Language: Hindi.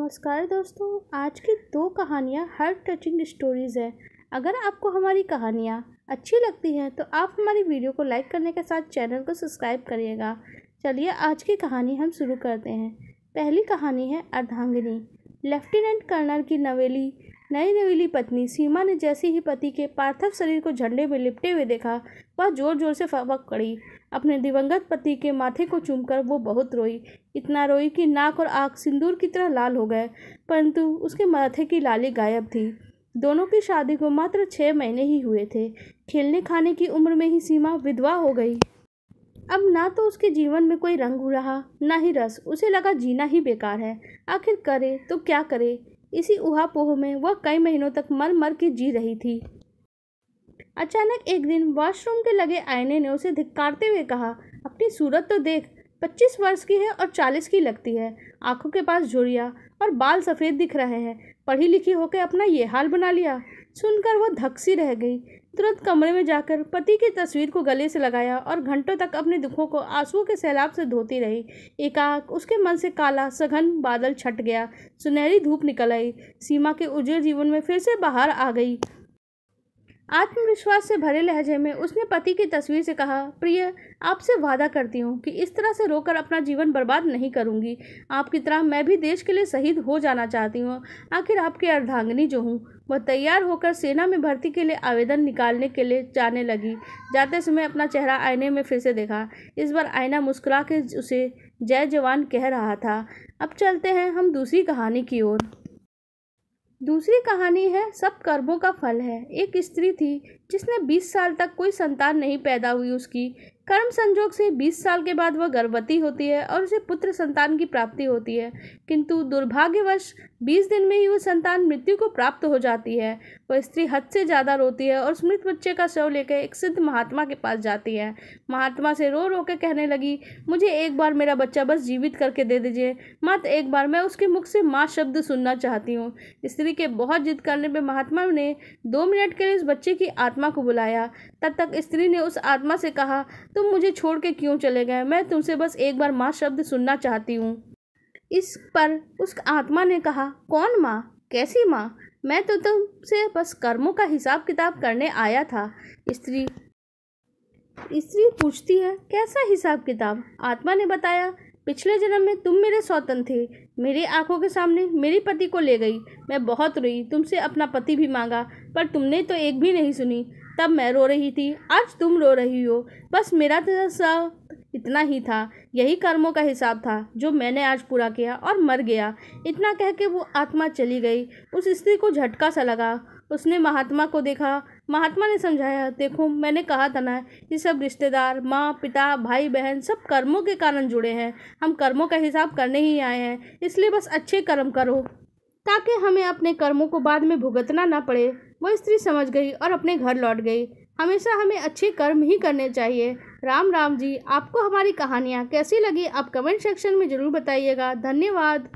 नमस्कार दोस्तों, आज की दो कहानियाँ हार्ट टचिंग स्टोरीज़ हैं। अगर आपको हमारी कहानियाँ अच्छी लगती हैं तो आप हमारी वीडियो को लाइक करने के साथ चैनल को सब्सक्राइब करिएगा। चलिए आज की कहानी हम शुरू करते हैं। पहली कहानी है अर्धांगिनी। लेफ्टिनेंट कर्नल की नई नवेली पत्नी सीमा ने जैसे ही पति के पार्थिव शरीर को झंडे में लिपटे हुए देखा, वह जोर जोर से फपक पड़ी। अपने दिवंगत पति के माथे को चूमकर वो बहुत रोई, इतना रोई कि नाक और आँख सिंदूर की तरह लाल हो गए, परंतु उसके माथे की लाली गायब थी। दोनों की शादी को मात्र 6 महीने ही हुए थे। खेलने खाने की उम्र में ही सीमा विधवा हो गई। अब ना तो उसके जीवन में कोई रंग रहा, ना ही रस। उसे लगा जीना ही बेकार है। आखिर करे तो क्या करे। इसी ऊहापोह में वह कई महीनों तक मर मर के जी रही थी। अचानक एक दिन वॉशरूम के लगे आईने ने उसे धिक्कारते हुए कहा, अपनी सूरत तो देख, 25 वर्ष की है और 40 की लगती है। आंखों के पास झुर्रियाँ और बाल सफ़ेद दिख रहे हैं। पढ़ी लिखी होकर अपना ये हाल बना लिया। सुनकर वह धक्सी रह गई। तुरंत कमरे में जाकर पति की तस्वीर को गले से लगाया और घंटों तक अपने दुखों को आंसुओं के सैलाब से धोती रही। एकाएक उसके मन से काला सघन बादल छट गया। सुनहरी धूप निकल आई। सीमा के उज्जवल जीवन में फिर से बाहर आ गई। आत्मविश्वास से भरे लहजे में उसने पति की तस्वीर से कहा, प्रिय, आपसे वादा करती हूँ कि इस तरह से रोकर अपना जीवन बर्बाद नहीं करूँगी। आपकी तरह मैं भी देश के लिए शहीद हो जाना चाहती हूँ। आखिर आपकी अर्धांगिनी जो हूँ। वह तैयार होकर सेना में भर्ती के लिए आवेदन निकालने के लिए जाने लगी। जाते समय अपना चेहरा आईने में फिर से देखा। इस बार आईना मुस्कुरा के उसे जय जवान कह रहा था। अब चलते हैं हम दूसरी कहानी की ओर। दूसरी कहानी है सब कर्मों का फल है। एक स्त्री थी जिसने 20 साल तक कोई संतान नहीं पैदा हुई। उसकी कर्म संजोग से 20 साल के बाद वह गर्भवती होती है और उसे पुत्र संतान की प्राप्ति होती है, किंतु दुर्भाग्यवश 20 दिन में ही वह संतान मृत्यु को प्राप्त हो जाती है। वह स्त्री हद से ज़्यादा रोती है और उस मृत बच्चे का शव लेकर एक सिद्ध महात्मा के पास जाती है। महात्मा से रो रो के कहने लगी, मुझे एक बार मेरा बच्चा बस जीवित करके दे दीजिए, मात्र एक बार। मैं उसके मुख से माँ शब्द सुनना चाहती हूँ। स्त्री के बहुत जिद करने पर महात्मा ने 2 मिनट के लिए उस बच्चे की आत्मा को बुलाया। तब तक स्त्री ने उस आत्मा से कहा, तुम मुझे छोड़ के क्यों चले गए? मैं तुमसे बस एक बार माँ शब्द सुनना चाहती हूँ। इस पर उस आत्मा ने कहा, कौन माँ? कैसी माँ? मैं तो तुमसे बस कर्मों का हिसाब किताब करने आया था। स्त्री पूछती है, कैसा हिसाब किताब? आत्मा ने बताया, पिछले जन्म में तुम मेरे सौतन थे। मेरी आंखों के सामने मेरे पति को ले गई। मैं बहुत रोई, तुमसे अपना पति भी मांगा, पर तुमने तो एक भी नहीं सुनी। तब मैं रो रही थी, आज तुम रो रही हो। बस मेरा तो सब इतना ही था। यही कर्मों का हिसाब था जो मैंने आज पूरा किया और मर गया। इतना कह के वो आत्मा चली गई। उस स्त्री को झटका सा लगा। उसने महात्मा को देखा। महात्मा ने समझाया, देखो, मैंने कहा था ना, ये सब रिश्तेदार, माँ पिता भाई बहन सब कर्मों के कारण जुड़े हैं। हम कर्मों का हिसाब करने ही आए हैं, इसलिए बस अच्छे कर्म करो ताकि हमें अपने कर्मों को बाद में भुगतना ना पड़े। वह स्त्री समझ गई और अपने घर लौट गई। हमेशा हमें अच्छे कर्म ही करने चाहिए। राम राम जी। आपको हमारी कहानियाँ कैसी लगी आप कमेंट सेक्शन में ज़रूर बताइएगा। धन्यवाद।